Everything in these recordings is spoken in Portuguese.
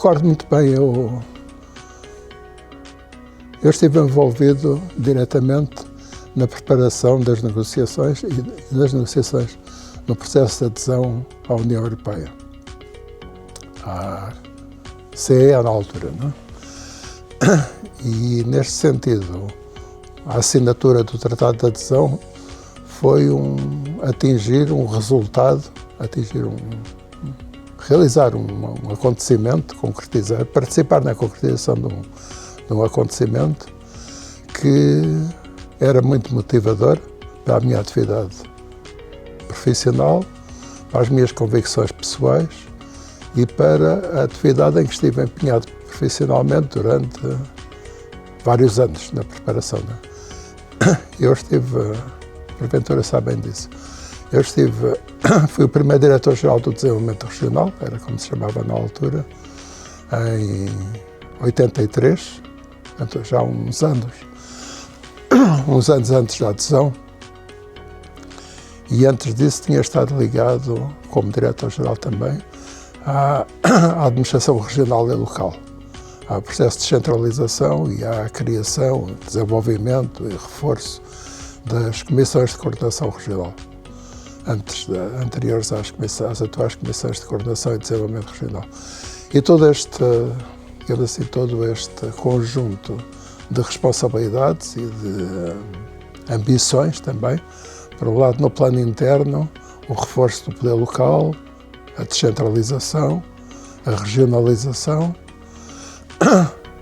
recordo muito bem, eu estive envolvido diretamente na preparação das negociações e das negociações no processo de adesão à União Europeia, à CE na altura, não é? E, neste sentido, a assinatura do Tratado de Adesão foi atingir um resultado, realizar um acontecimento, concretizar, participar na concretização de um acontecimento que era muito motivador para a minha atividade profissional, para as minhas convicções pessoais e para a atividade em que estive empenhado profissionalmente durante vários anos na preparação. Eu estive, porventura sabem disso, fui o primeiro diretor-geral do Desenvolvimento Regional, era como se chamava na altura, em 83, portanto, já há uns anos antes da adesão, e antes disso tinha estado ligado, como diretor-geral também, à administração regional e local, ao processo de descentralização e à criação, desenvolvimento e reforço das comissões de coordenação regional, anteriores às atuais comissões de coordenação e desenvolvimento regional. E todo este conjunto de responsabilidades e de ambições também, por um lado no plano interno, o reforço do poder local, a descentralização, a regionalização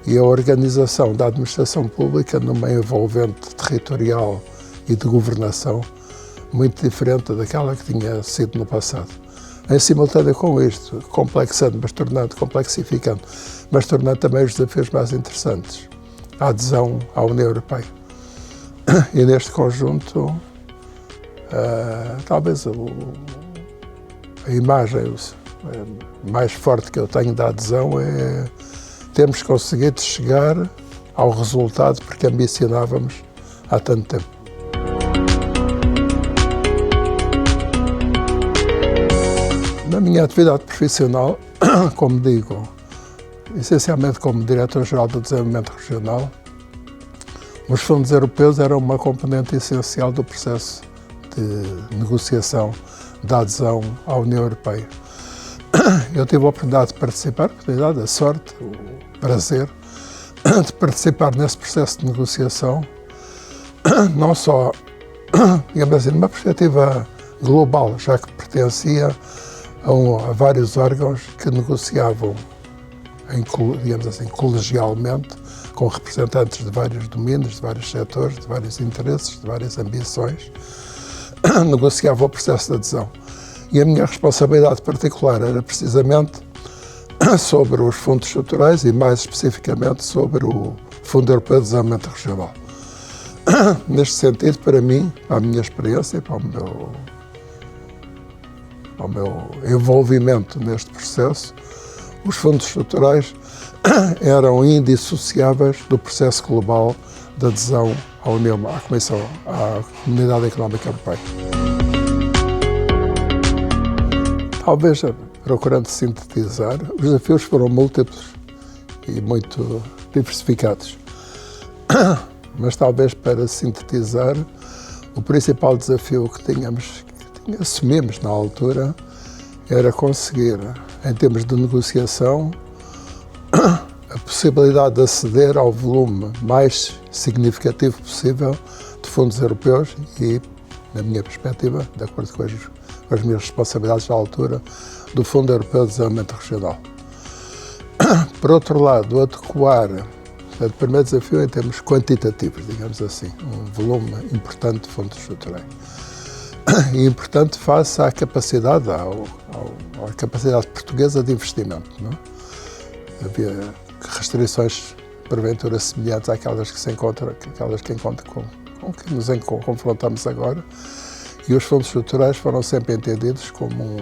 e a organização da administração pública numa envolvente territorial e de governação muito diferente daquela que tinha sido no passado. Em simultâneo com isto, complexificando, mas tornando também os desafios mais interessantes, a adesão à União Europeia. E neste conjunto, talvez a imagem mais forte que eu tenho da adesão é termos conseguido chegar ao resultado porque ambicionávamos há tanto tempo. Na minha atividade profissional, como digo, essencialmente como Diretor-Geral do Desenvolvimento Regional, os fundos europeus eram uma componente essencial do processo de negociação da adesão à União Europeia. Eu tive a oportunidade de participar, a sorte, o prazer de participar nesse processo de negociação, não só, digamos assim, numa perspectiva global, já que pertencia a vários órgãos que negociavam, digamos assim, colegialmente, com representantes de vários domínios, de vários setores, de vários interesses, de várias ambições, negociavam o processo de adesão. E a minha responsabilidade particular era precisamente sobre os fundos estruturais e, mais especificamente, sobre o Fundo Europeu de Desenvolvimento Regional. Neste sentido, para mim, para a minha experiência, para o meu envolvimento neste processo, os fundos estruturais eram indissociáveis do processo global de adesão à União, à Comissão, à Comunidade Económica Europeia. Talvez, procurando sintetizar, os desafios foram múltiplos e muito diversificados. Mas talvez para sintetizar, o principal desafio que assumimos na altura era conseguir, em termos de negociação, a possibilidade de aceder ao volume mais significativo possível de fundos europeus e, na minha perspectiva, de acordo com as minhas responsabilidades à altura, do Fundo Europeu de Desenvolvimento Regional. Por outro lado, adequar, o primeiro desafio em termos quantitativos, digamos assim, um volume importante de fundos estruturais. E importante face à capacidade, à capacidade portuguesa de investimento. Não é? Havia restrições, porventura, semelhantes àquelas que com que nos confrontamos agora, e os fundos estruturais foram sempre entendidos como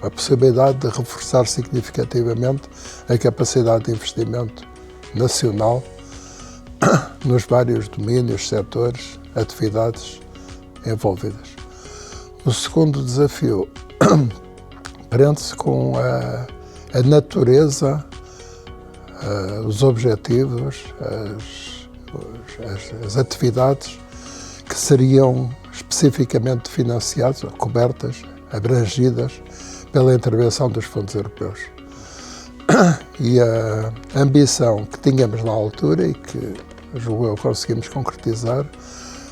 a possibilidade de reforçar significativamente a capacidade de investimento nacional nos vários domínios, setores, atividades envolvidas. O segundo desafio prende-se com a natureza os objetivos, as atividades que seriam especificamente financiadas, cobertas, abrangidas pela intervenção dos fundos europeus. E a ambição que tínhamos na altura e que, julgo eu, conseguimos concretizar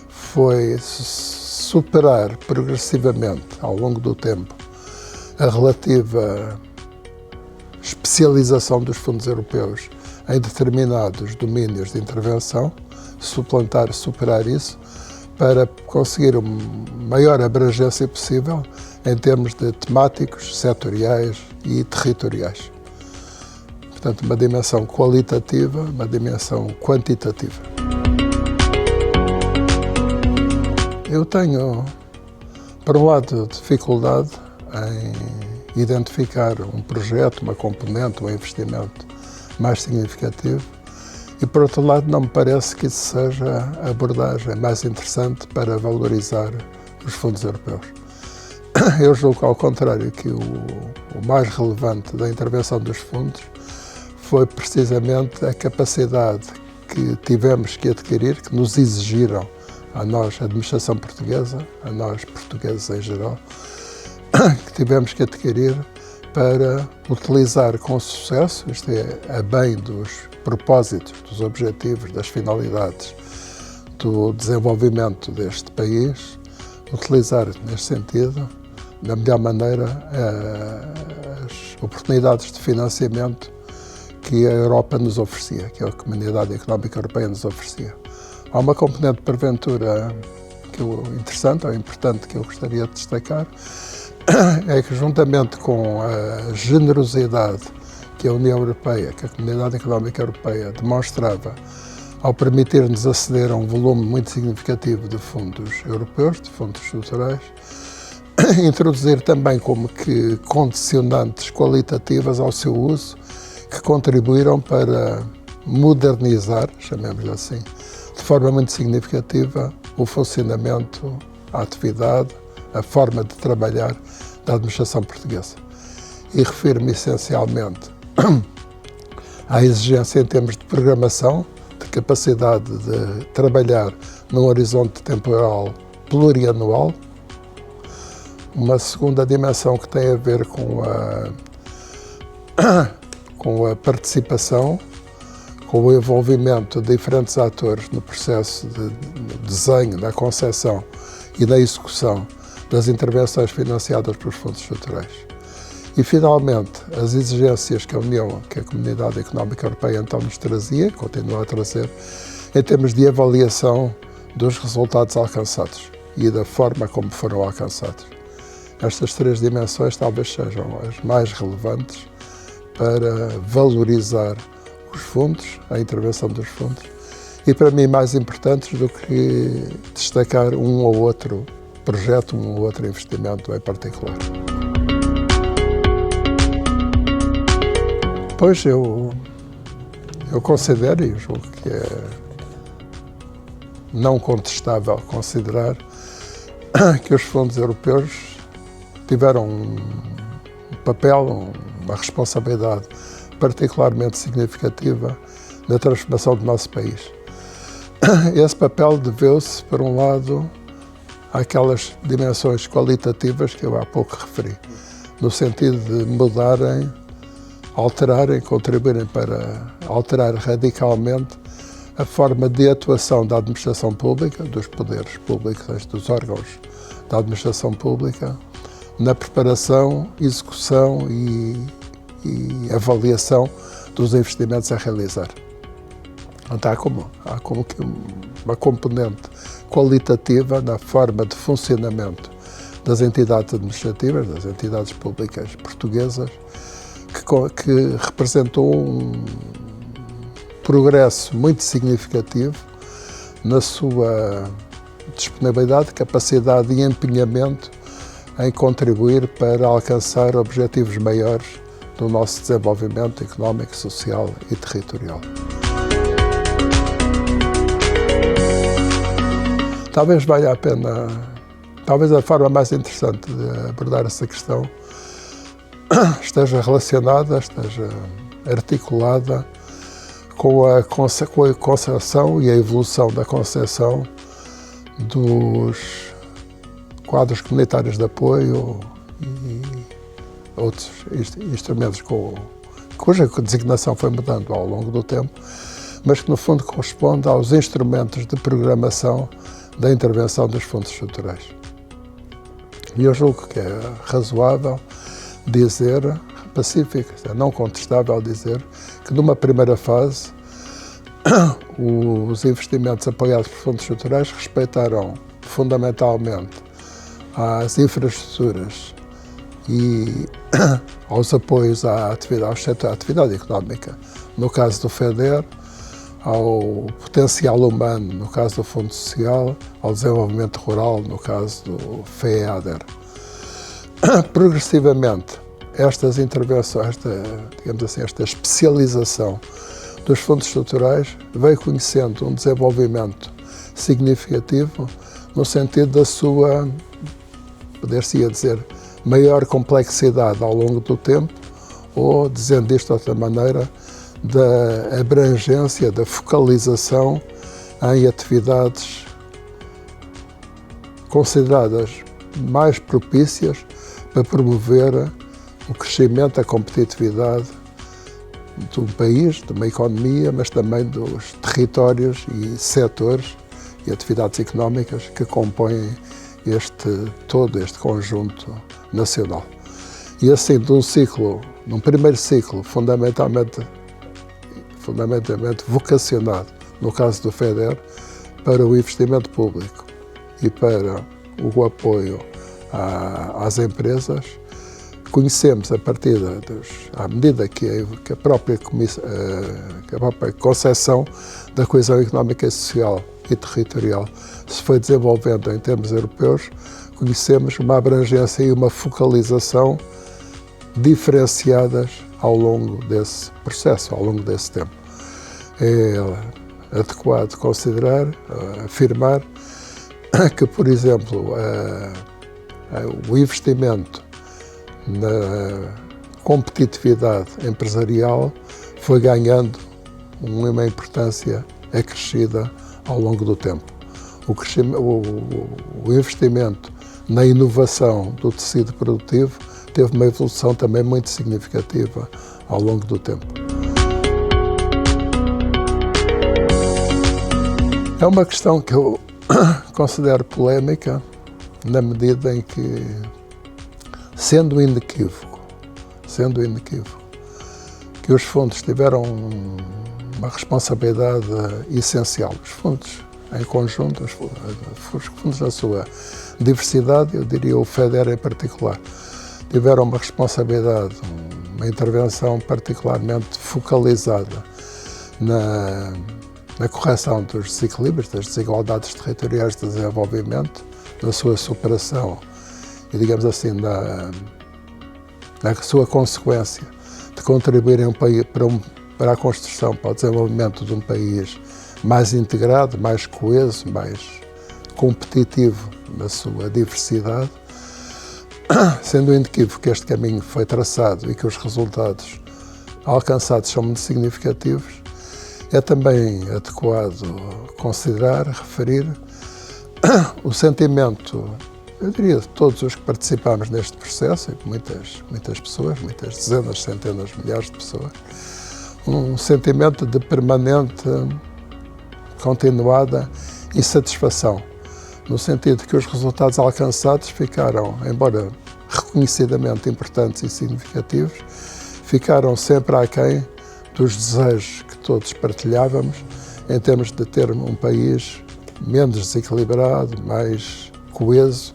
foi superar progressivamente, ao longo do tempo, a relativa especialização dos fundos europeus em determinados domínios de intervenção, superar isso, para conseguir a maior abrangência possível em termos de temáticos, setoriais e territoriais. Portanto, uma dimensão qualitativa, uma dimensão quantitativa. Eu tenho, por um lado, dificuldade em identificar um projeto, uma componente, um investimento mais significativo e, por outro lado, não me parece que isso seja a abordagem mais interessante para valorizar os fundos europeus. Eu julgo, ao contrário, que o mais relevante da intervenção dos fundos foi precisamente a capacidade que tivemos que adquirir, que nos exigiram a nós, a administração portuguesa, a nós portugueses em geral, que tivemos que adquirir para utilizar com sucesso, isto é, a bem dos propósitos, dos objetivos, das finalidades do desenvolvimento deste país, utilizar neste sentido, da melhor maneira, as oportunidades de financiamento que a Europa nos oferecia, que a Comunidade Económica Europeia nos oferecia. Há uma componente, porventura, interessante ou importante que eu gostaria de destacar, é que, juntamente com a generosidade que a União Europeia, que a Comunidade Económica Europeia demonstrava ao permitir-nos aceder a um volume muito significativo de fundos europeus, de fundos estruturais, introduzir também como que condicionantes qualitativas ao seu uso, que contribuíram para modernizar, chamemos assim, de forma muito significativa, o funcionamento, a atividade, a forma de trabalhar da administração portuguesa. E refiro-me essencialmente à exigência em termos de programação, de capacidade de trabalhar num horizonte temporal plurianual. Uma segunda dimensão que tem a ver com a participação, com o envolvimento de diferentes atores no processo de desenho, da concepção e da execução das intervenções financiadas pelos fundos estruturais. E, finalmente, as exigências que a União, que a Comunidade Económica Europeia então nos trazia, continua a trazer, em termos de avaliação dos resultados alcançados e da forma como foram alcançados. Estas três dimensões talvez sejam as mais relevantes para valorizar os fundos, a intervenção dos fundos, e para mim mais importantes do que destacar um ou outro projeto, um ou outro investimento em particular. Pois eu considero, e julgo que é não contestável considerar, que os fundos europeus tiveram um papel, uma responsabilidade particularmente significativa na transformação do nosso país. Esse papel deveu-se, por um lado, àquelas dimensões qualitativas que eu há pouco referi, no sentido de mudarem, alterarem, contribuírem para alterar radicalmente a forma de atuação da administração pública, dos poderes públicos, dos órgãos da administração pública, na preparação, execução e avaliação dos investimentos a realizar. Então, há como que uma componente qualitativa na forma de funcionamento das entidades administrativas, das entidades públicas portuguesas, que representou um progresso muito significativo na sua disponibilidade, capacidade e empenhamento em contribuir para alcançar objetivos maiores do nosso desenvolvimento económico, social e territorial. Talvez valha a pena, talvez a forma mais interessante de abordar essa questão esteja relacionada, esteja articulada com a concepção e a evolução da concepção dos quadros comunitários de apoio e outros instrumentos cuja designação foi mudando ao longo do tempo, mas que no fundo corresponde aos instrumentos de programação da intervenção dos fundos estruturais. E eu julgo que é razoável dizer, pacífico, é não contestável dizer, que numa primeira fase os investimentos apoiados por fundos estruturais respeitaram fundamentalmente às infraestruturas e aos apoios ao setor da atividade económica, no caso do FEDER, ao potencial humano, no caso do Fundo Social, ao desenvolvimento rural, no caso do FEADER. Progressivamente, estas intervenções, esta especialização dos fundos estruturais veio conhecendo um desenvolvimento significativo no sentido da sua, poder-se dizer, maior complexidade ao longo do tempo, ou, dizendo isto de outra maneira, da abrangência, da focalização em atividades consideradas mais propícias para promover o crescimento, a competitividade de um país, de uma economia, mas também dos territórios e setores e atividades económicas que compõem todo este conjunto nacional. E assim, num primeiro ciclo fundamentalmente vocacionado, no caso do FEDER, para o investimento público e para o apoio às empresas, conhecemos à medida que a própria concepção da coesão económica, social e territorial se foi desenvolvendo em termos europeus, conhecemos uma abrangência e uma focalização diferenciadas ao longo desse processo, ao longo desse tempo. É adequado considerar, afirmar que, por exemplo, o investimento na competitividade empresarial foi ganhando uma importância acrescida ao longo do tempo. O investimento na inovação do tecido produtivo teve uma evolução também muito significativa ao longo do tempo. É uma questão que eu considero polémica, na medida em que, sendo inequívoco que os fundos tiveram uma responsabilidade essencial, os fundos em conjunto, os fundos na sua diversidade, eu diria o FEDER em particular, tiveram uma responsabilidade, uma intervenção particularmente focalizada na correção dos desequilíbrios, das desigualdades territoriais de desenvolvimento, na sua superação e, digamos assim, na sua consequência de contribuírem para a construção, para o desenvolvimento de um país mais integrado, mais coeso, mais competitivo na sua diversidade, sendo inequívoco que este caminho foi traçado e que os resultados alcançados são muito significativos, é também adequado considerar, referir o sentimento, eu diria, de todos os que participamos neste processo, e muitas pessoas, muitas dezenas, centenas, milhares de pessoas, um sentimento de permanente, continuada insatisfação, no sentido que os resultados alcançados ficaram, embora reconhecidamente importantes e significativos, ficaram sempre aquém dos desejos que todos partilhávamos em termos de ter um país menos desequilibrado, mais coeso,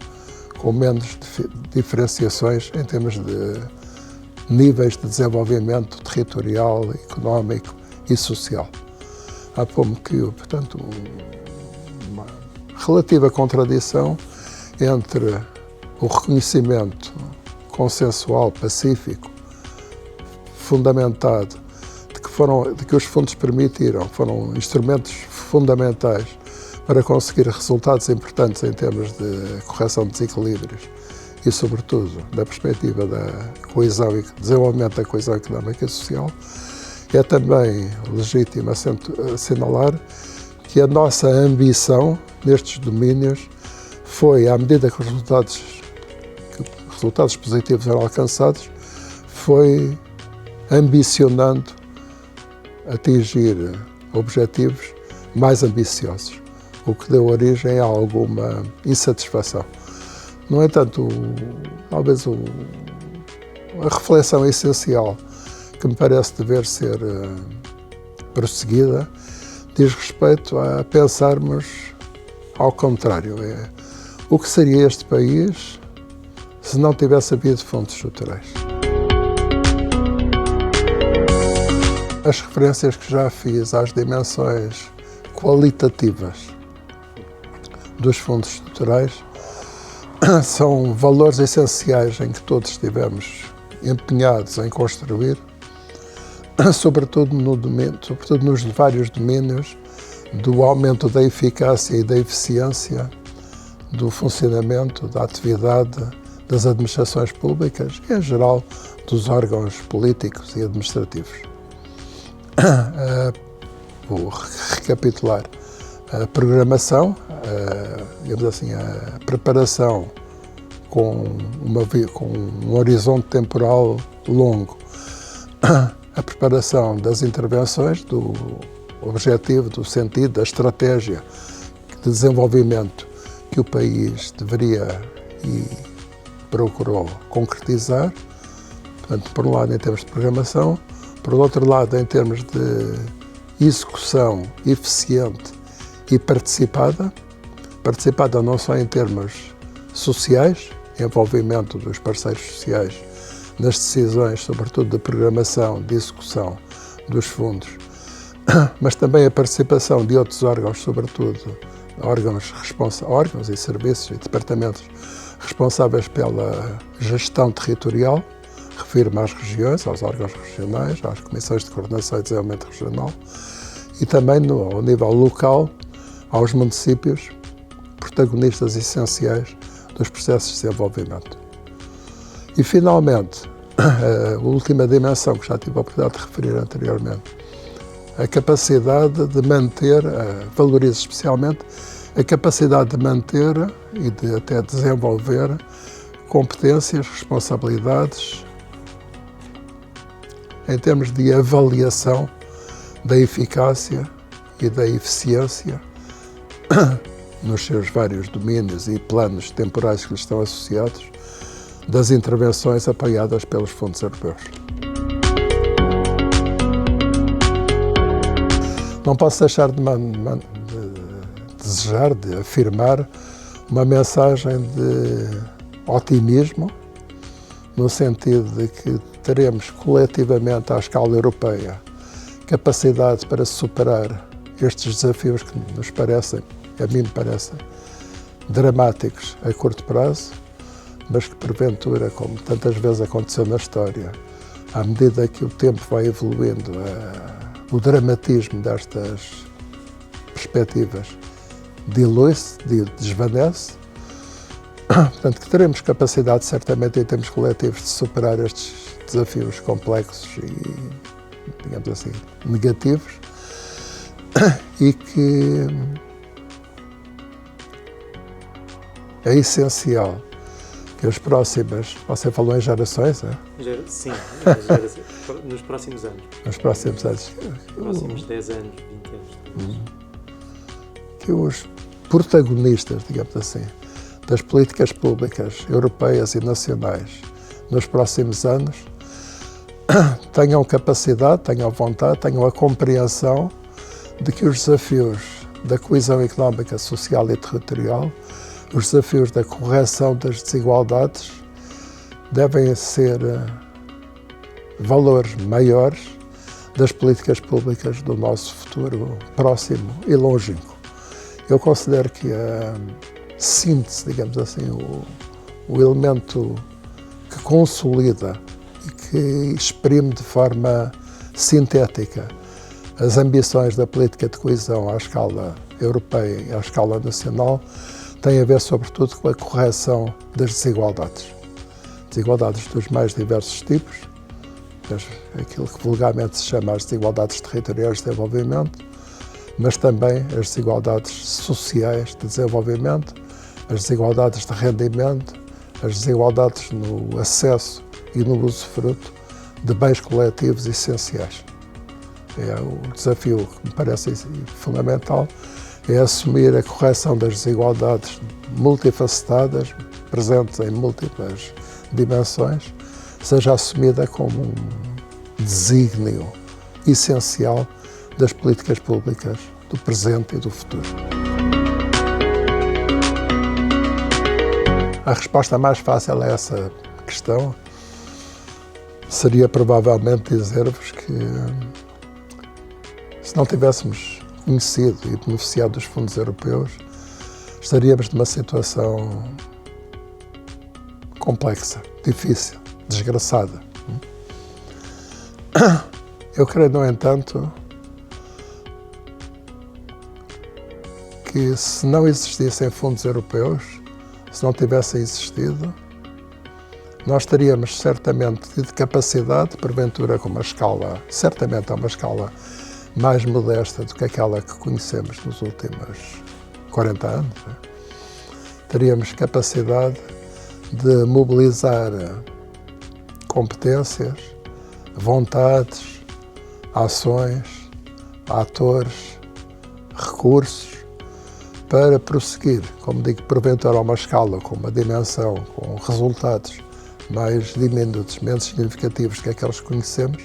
com menos diferenciações em termos de níveis de desenvolvimento territorial, económico e social. Há como que, portanto, uma relativa contradição entre o reconhecimento consensual, pacífico, fundamentado, de que os fundos foram instrumentos fundamentais para conseguir resultados importantes em termos de correção de desequilíbrios e, sobretudo, da perspectiva da coesão e desenvolvimento da coesão económica e social, É também legítimo assinalar que a nossa ambição nestes domínios foi, à medida que os resultados positivos eram alcançados, foi ambicionando atingir objetivos mais ambiciosos, o que deu origem a alguma insatisfação. No entanto, talvez a reflexão essencial que me parece dever ser prosseguida diz respeito a pensarmos ao contrário. O que seria este país se não tivesse havido fundos estruturais? As referências que já fiz às dimensões qualitativas dos fundos estruturais são valores essenciais em que todos estivemos empenhados em construir, sobretudo nos vários domínios do aumento da eficácia e da eficiência do funcionamento, da atividade das administrações públicas e, em geral, dos órgãos políticos e administrativos. Vou recapitular. A programação, digamos assim, a preparação com um horizonte temporal longo, a preparação das intervenções, do objetivo, do sentido, da estratégia de desenvolvimento que o país deveria e procurou concretizar, portanto, por um lado em termos de programação, por outro lado em termos de execução eficiente e participada não só em termos sociais, envolvimento dos parceiros sociais nas decisões, sobretudo de programação, de execução dos fundos, mas também a participação de outros órgãos, sobretudo órgãos e serviços e departamentos responsáveis pela gestão territorial, refiro-me às regiões, aos órgãos regionais, às comissões de coordenação e desenvolvimento regional, e também ao nível local, aos municípios, protagonistas essenciais dos processos de desenvolvimento. E, finalmente, a última dimensão que já tive a oportunidade de referir anteriormente, a capacidade de manter, valorizo especialmente, a capacidade de manter e de até desenvolver competências, responsabilidades em termos de avaliação da eficácia e da eficiência nos seus vários domínios e planos temporais que lhes estão associados das intervenções apoiadas pelos fundos europeus. Não posso deixar de desejar, de afirmar uma mensagem de otimismo, no sentido de que teremos coletivamente à escala europeia capacidade para superar estes desafios que nos parecem, a mim me parecem, dramáticos a curto prazo, mas que porventura, como tantas vezes aconteceu na história, à medida que o tempo vai evoluindo, o dramatismo destas perspectivas dilui-se, desvanece. Portanto, que teremos capacidade, certamente, em termos coletivos, de superar estes desafios complexos e, digamos assim, negativos, e que é essencial que as próximas, você falou em gerações, não é? Sim, nos próximos anos. Nos próximos anos. Próximos 10 anos, 20 anos. Que os protagonistas, digamos assim, das políticas públicas europeias e nacionais nos próximos anos tenham capacidade, tenham vontade, tenham a compreensão de que os desafios da coesão económica, social e territorial, os desafios da correção das desigualdades devem ser valores maiores das políticas públicas do nosso futuro próximo e longínquo. Eu considero que a síntese, digamos assim, o elemento que consolida e que exprime de forma sintética as ambições da política de coesão à escala europeia e à escala nacional tem a ver, sobretudo, com a correção das desigualdades. Desigualdades dos mais diversos tipos, aquilo que vulgarmente se chama as desigualdades territoriais de desenvolvimento, mas também as desigualdades sociais de desenvolvimento, as desigualdades de rendimento, as desigualdades no acesso e no usufruto de bens coletivos essenciais. O desafio que me parece fundamental é assumir a correção das desigualdades multifacetadas, presentes em múltiplas dimensões, seja assumida como um desígnio essencial das políticas públicas do presente e do futuro. A resposta mais fácil a essa questão seria provavelmente dizer-vos que, se não tivéssemos conhecido e beneficiado dos fundos europeus, estaríamos numa situação complexa, difícil, desgraçada. Eu creio, no entanto, que se não existissem fundos europeus, se não tivessem existido, nós teríamos certamente tido capacidade, porventura com uma escala, certamente a uma escala mais modesta do que aquela que conhecemos nos últimos 40 anos, teríamos capacidade de mobilizar competências, vontades, ações, atores, recursos para prosseguir, como digo, porventura a uma escala, com uma dimensão, com resultados mais diminutos, menos significativos que aqueles que conhecemos,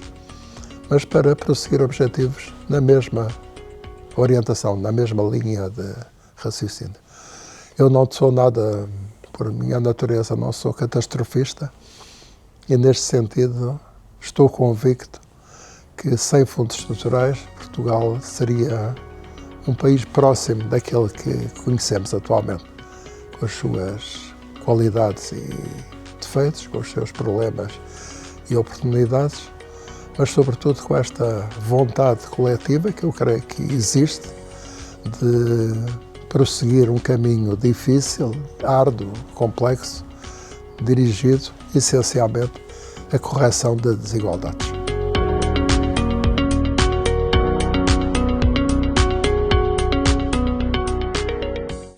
mas para prosseguir objetivos na mesma orientação, na mesma linha de raciocínio. Eu não sou nada, por minha natureza, não sou catastrofista e, neste sentido, estou convicto que sem fundos estruturais Portugal seria um país próximo daquele que conhecemos atualmente, com as suas qualidades e defeitos, com os seus problemas e oportunidades, mas sobretudo com esta vontade coletiva que eu creio que existe de prosseguir um caminho difícil, árduo, complexo, dirigido essencialmente à correção das desigualdades.